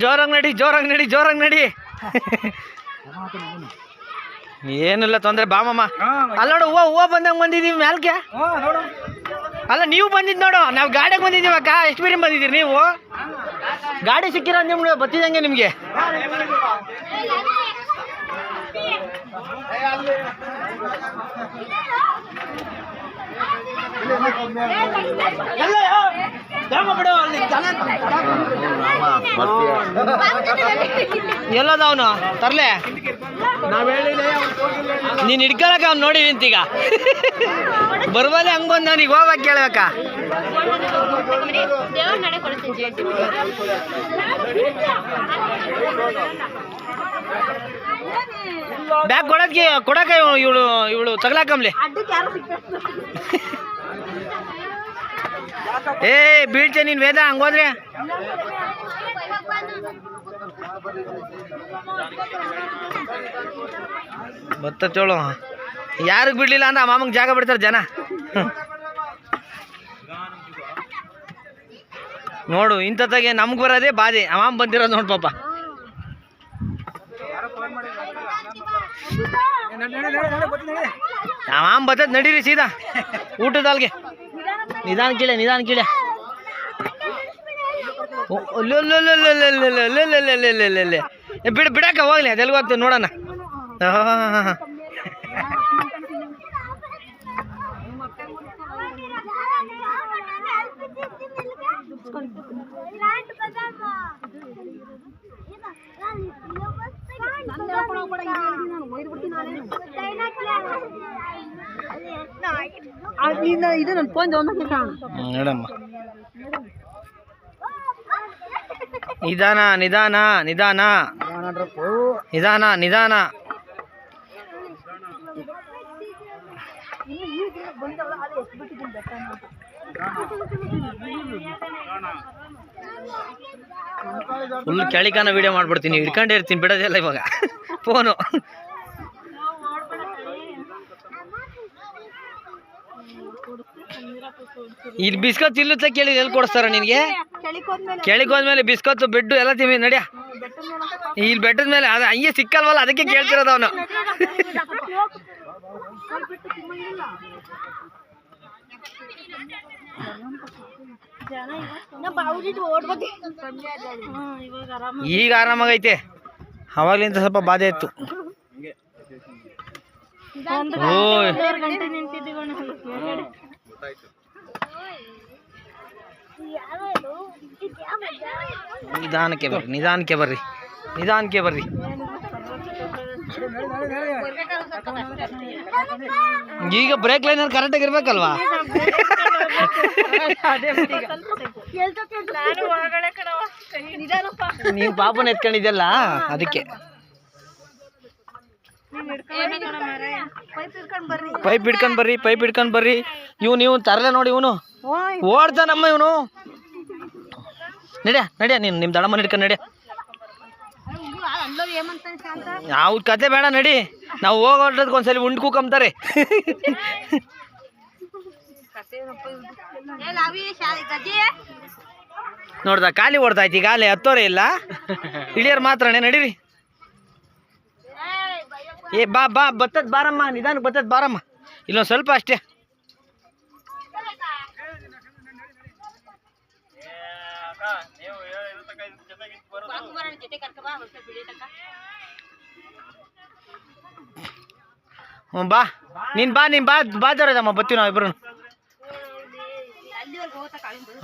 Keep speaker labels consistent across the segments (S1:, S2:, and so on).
S1: ಜೋರಾಗಿ ನಡಿ ಜೋರಾಗಿ ನಡಿ ಜೋರಾಗಿ ನಡಿ. ಏನಿಲ್ಲ ತೊಂದ್ರೆ ಬಾಮಮ್ಮ. ಅಲ್ಲ ನೋಡು ಹೂವು ಬಂದಂಗೆ ಬಂದಿದ್ದೀವಿ ಮ್ಯಾಲ್ಕೆ. ಅಲ್ಲ ನೀವು ಬಂದಿದ್ದು ನೋಡು, ನಾವು ಗಾಡಿಗೆ ಬಂದಿದ್ದೀವಿ ಅಕ್ಕ. ಎಷ್ಟು ಬೇರೆ ಬಂದಿದ್ದೀರಿ ನೀವು? ಗಾಡಿ ಸಿಕ್ಕಿರೋ ನಿಮ್ಗೆ ಬತ್ತಿದಂಗೆ ನಿಮಗೆ. ಎಲ್ಲದ ಅವನು ತರ್ಲೆ ನೀನ್ ಹಿಡ್ಕೊಳಕ ಅವ್ನು ನೋಡಿ ನಿಂತೀಗ ಬರ್ಬೋದೇ ಹಂಗ್ ಬಂದ ಅವನಿಗೆ ಹೋಗ್ಬೇಕು ಕೇಳ್ಬೇಕ. ಬ್ಯಾಗ್ ಕೊಡಕ ಇವಳು ತಗಲಾಕಂಬ್ಲಿ. ಏ ಬೀಳ್ತೆ ನೀನ್ ವೇದ ಹಂಗೋದ್ರೆ. ಬತ್ತೋಳು ಯಾರಿಗ್ ಬಿಡ್ಲಿಲ್ಲ ಅಂದ್ರೆ ಆ ಮಾಮಂಗ್ ಜಾಗ ಬಿಡ್ತಾರೆ ಜನ. ನೋಡು ಇಂಥತ್ತಾಗೆ ನಮ್ಗೆ ಬರೋದೇ ಬಾಧೆ. ಆ ಮಾಮ ಬಂದಿರೋದು ನೋಡು ಪಾಪ. ಆ ಮಾಮ ಬರ್ತದ ನಡೀರಿ ಸೀದಾ ಊಟದಲ್ಗೆ. ನಿಧಾನ ಕೀಳೆ ನಿಧಾನ ಕೀಳೆ. ಬಿಡಕ್ಕ ಹೋಗ್ಲಿ ಅದೆಲ್ಗ ಹೋಗ್ತೇವೆ ನೋಡೋಣ.
S2: ಇದು ನನ್ನ ಫೋನ್
S1: ನೋಡಮ್ಮ. ನಿಧಾನ ನಿಧಾನ ನಿಧಾನ ನಿಧಾನ ನಿಧಾನ. ಫುಲ್ ಕೆಳಿಕಾನ ವಿಡಿಯೋ ಮಾಡ್ಬಿಡ್ತೀನಿ. ಹಿಡ್ಕೊಂಡೇ ಇರ್ತೀನಿ ಬಿಡೋದೆಲ್ಲ ಇವಾಗ ಫೋನು. ಇಲ್ಲಿ ಬಿಸ್ಕತ್ ತಿನ್ನುತ್ತ ಕೇಳಿ ಎಲ್ಲಿ ಕೊಡಿಸ್ತಾರ ನಿನ್ಗೆ? ಕೆಳಗೆ ಹೋದ್ಮೇಲೆ ಬಿಸ್ಕತ್ತು ಬೆಡ್ಡು ಎಲ್ಲ ತಿಮ್ಮಿ ನಡಿಯ. ಇಲ್ಲಿ ಬೆಟ್ಟದ ಮೇಲೆ ಅದು ಹಂಗೆ ಸಿಕ್ಕಲ್ವಲ್ಲ, ಅದಕ್ಕೆ ಕೇಳ್ತಿರೋದು ಅವನು. ಈಗ ಆರಾಮಾಗೈತೆ, ಅವಾಗ್ಲಿಂದ ಸ್ವಲ್ಪ ಬಾಧೆ ಇತ್ತು. ಓಯ್ ನಿಧಾನಕ್ಕೆ ಬರ್ರಿ ನಿಧಾನಕ್ಕೆ ಬರ್ರಿ ನಿಧಾನಕ್ಕೆ ಬರ್ರಿ. ಈಗ ಬ್ರೇಕ್ ಲೈನ್ ಕರೆಕ್ಟಾಗಿ ಇರ್ಬೇಕಲ್ವಾ? ನೀನ್ ಪಾಪನ ಎತ್ಕೊಂಡಿದ್ಯಲ್ಲ ಅದಕ್ಕೆ. ಪೈಪ್ ಹಿಡ್ಕೊಂಡ್ ಬರ್ರಿ ಪೈಪ್ ಹಿಡ್ಕೊಂಡ್ ಬರ್ರಿ. ನೀವು ತರಲೆ ನೋಡಿ, ಇವನು ಓಡ್ತಾನಮ್ಮ ಇವನು. ನಡ್ಯಾ ನಡ್ಯಾ ನೀನು ನಿಮ್ಮ ದಡಮ್ಮನ ಹಿಡ್ಕೊಂಡು ನಡ್ಯಾ. ನಾವು ಕತೆ ಬೇಡ ನಡಿ, ನಾವು ಹೋಗೋದ್ರದ್ದು ಒಂದ್ಸಲಿ ಉಂಡು ಕೂಕಂತಾರೆ. ನೋಡ್ದ ಖಾಲಿ ಓಡ್ತಾಯ್ತು ಈಗ, ಅಲ್ಲಿ ಹತ್ತೋರೆ ಇಲ್ಲ, ಇಳಿಯರ್ ಮಾತ್ರನೇ. ನಡೀರಿ. ಏ ಬಾ ಬಾ ಬತ್ತದ ಬಾರಮ್ಮ, ನಿಧಾನಕ್ಕೆ ಬತ್ತದ ಬಾರಮ್ಮ. ಇಲ್ಲೊಂದು ಸ್ವಲ್ಪ ಅಷ್ಟೇ. ಹ್ಞೂ ಬಾ ನೀನು ಬಾ ನೀನು ಬಾಜಾರದಮ್ಮ, ಬರ್ತೀವಿ ನಾವು ಇಬ್ರು.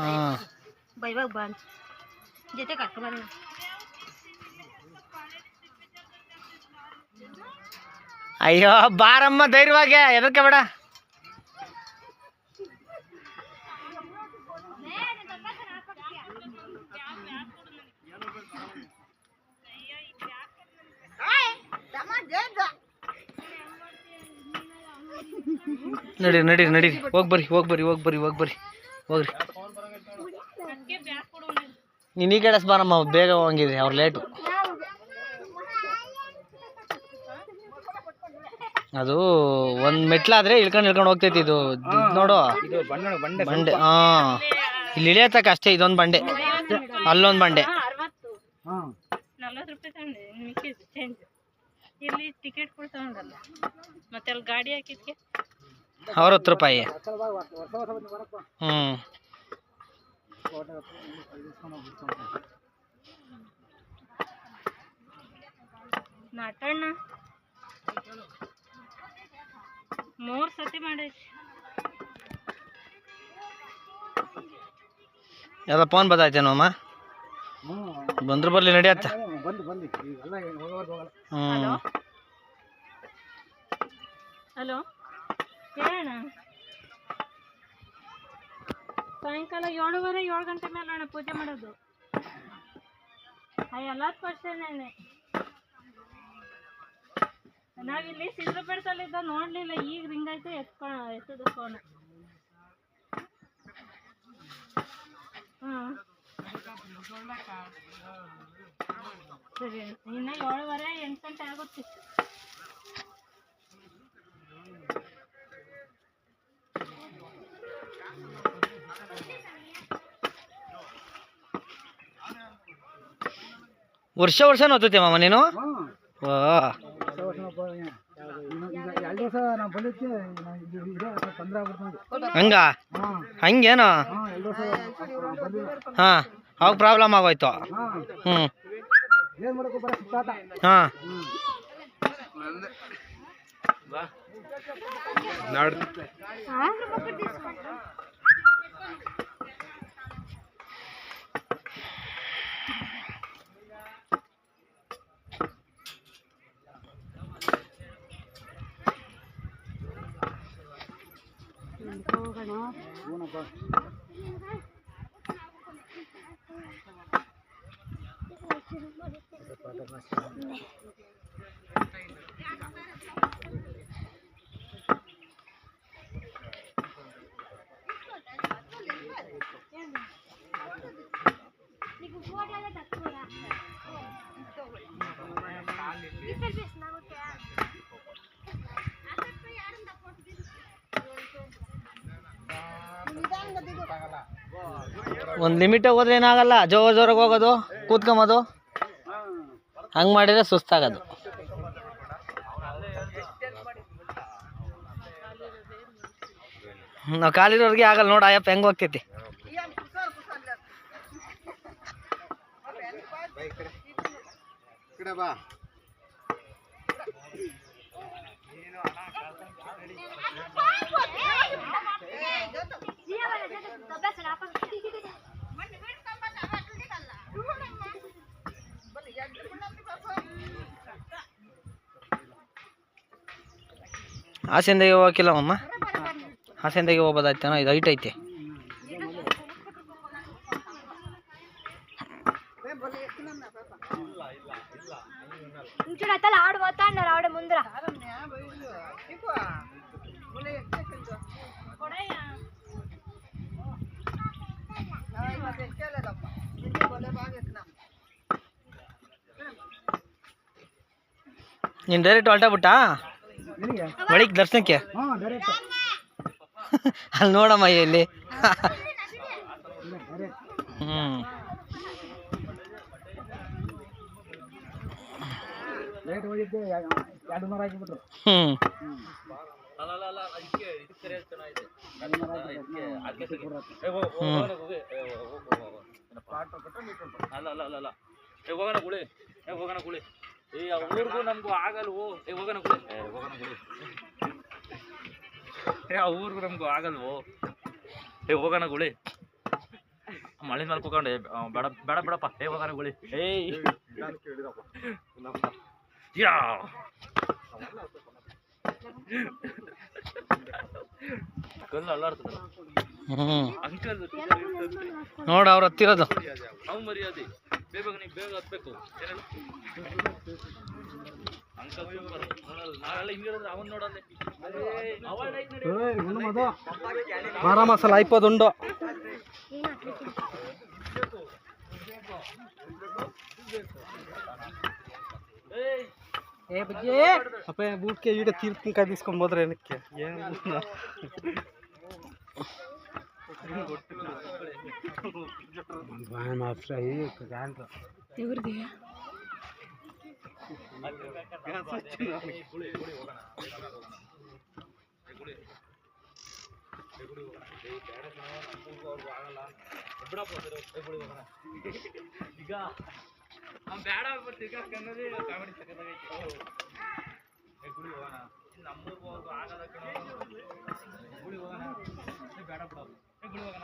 S1: ಹಾಂ ಅಯ್ಯೋ ಬಾರಮ್ಮ ಧೈರ್ಯವಾಗಿ, ಎದಕ್ಕೆ ಬೇಡ. ನಡೀರಿ ನಡೀರಿ ನಡೀರಿ, ಹೋಗ್ಬರ್ರಿ ಹೋಗ್ಬರ್ರಿ ಹೋಗ್ಬರ್ರಿ ಹೋಗ್ಬರ್ರಿ ಹೋಗ್ರಿ. ನೀನು ಈ ಕಡೆ ಬಾರಮ್ಮ, ಬೇಗ ಹೋಗಿದ್ರಿ, ಅವ್ರು ಲೇಟು. ಅದು ಒಂದು ಮೆಟ್ಲಾದ್ರೆ ಇಳ್ಕೊಂಡು ಹೋಗ್ತೈತಿ. ಇದು ನೋಡು ಬಂಡೆ. ಇಲ್ಲಿ ಇಳಿಯತಕ್ಕ ಅಷ್ಟೇ. ಇದೊಂದು ಬಂಡೆ, ಅಲ್ಲೊಂದು ಬಂಡೆ. ₹60.
S2: ನಾಟಣ್ಣ 3 ಸತಿ ಮಾಡೈತಿ.
S1: ಯಾವ್ದ ಫೋನ್ ಬತ್ತಾಯ್ತೇನೋ ಅಮ್ಮ? ಬಂದ್ರು ಬರ್ಲಿ ನಡಿಯತ್ತ.
S2: ಹಲೋ ಹೇಳಣ್ಣ. ಸಾಯಂಕಾಲ 7:30 7 ಗಂಟೆ ಮೇಲೆ ಅಣ್ಣ ಪೂಜೆ ಮಾಡೋದು. ಎಲ್ಲ ಪರ್ಸನೇನೆ. ನಾವಿಲ್ಲಿ ಸಿದ್ರಪೇಟೆಯಲ್ಲಿದ್ದ ನೋಡ್ಲಿಲ್ಲ. ಈಗ ರಿಂಗ್ ಆಯ್ತು, ಎತ್ತದ ಫೋನ್. ಸರಿ, ಇನ್ನ 7:30 8 ಗಂಟೆ ಆಗುತ್ತೆ.
S1: ವರ್ಷ ನೋಡ್ತೈತೆ ಮಾಮ ನೀನು? ಹಂಗ ಹಂಗೇನು? ಹಾ, ಅವಾಗ ಪ್ರಾಬ್ಲಮ್ ಆಗೋಯ್ತು. ಹಾ, ಒಂದು ಲಿಮಿಟಾಗಿ ಹೋದ್ರೆ ಏನಾಗಲ್ಲ. ಜೋರಾಗಿ ಹೋಗೋದು, ಕೂತ್ಕೊಂಬೋದು. ಹಂಗೆ ಮಾಡಿದ್ರೆ ಸುಸ್ತಾಗೋದು. ನಾವು ಕಾಲಿರೋರ್ಗೆ ಆಗಲ್ಲ ನೋಡು. ಅಯ್ಯಪ್ಪ ಹೆಂಗೆ ಹೋಗ್ತೈತಿ. ಹಾಸನದಾಗೆ ಹೋಗಿಲ್ಲ ಅಮ್ಮ? ಹಾಸನದಾಗೆ ಹೋಗ್ಬೋದಾಯ್ತಾನ? ಇದು ಹೈಟ್ ಐತೆ. ನೀನು ಡೈರೆಕ್ಟ್ ಹೊಲ್ಟಾಗ್ಬಿಟ್ಟಾ ಒಳಗೆ ದರ್ಶನಕ್ಕೆ? ಅಲ್ಲಿ ನೋಡಮ್ಮ ಇಲ್ಲಿ.
S3: ಊರಿಗೂ ನಮಗೂ ಆಗಲ್ವೋ? ಹೋಗೋಣ ಗುಳಿ. ಊರಿಗೂ ನಮಗೂ ಆಗಲ್ವೋ? ಹೋಗೋಣ ಗುಳಿ. ಮಳೆ ಮೇಲೆ ಕೂತ್ಕೊಂಡೆ. ಬೇಡ ಬೇಡ ಬೇಡಪ್ಪ. ಹೋಗೋಣ ಗುಳಿ. ಯಾ ಕಲ್ಲು ಅಲ್ಲಾಡ್ತದ. ಅಂಕಲ್
S1: ನೋಡ ಅವ್ರು ಹತ್ತಿರೋದು.
S3: ನಾವು ಮರ್ಯಾದೆ ಬೇಗ ನೀವು ಬೇಗ ಹತ್ಬೇಕು. ಅಂಕಲ್ ನಾವೆಲ್ಲ ಹಿಂಗಿರೋದು ಅವನ್ ನೋಡಲ್ಲ.
S1: ಖಾರ ಮಸಾಲ ಐಪದುಂಡು. ಅಪ್ಪ ಬೂಟ್ಗೆ ಈಡ ತೀರ್ಪಿನಕಾಯಿ తీసుకొని ಏನಕ್ಕೆ ಏನು ಮಾತ್ರ ಇವ್ರಿಗೆ
S3: ಈಗ ಬೇಡ ಕನ್ನಡಿ ಕಾಮಿಡಿ ಸಕ್ಕತ್ತಾಗೈತಿ ಗುಡಿ ಹೋಗೋಣ ನಮ್ಮೂರ್ಗೆ ಹೋಗೋ ಆಗದ ಕಣ ಗುಡಿ ಹೋಗೋಣ ಬೇಡ ಬಿಡೋದು ಗುಡಿ ಹೋಗೋಣ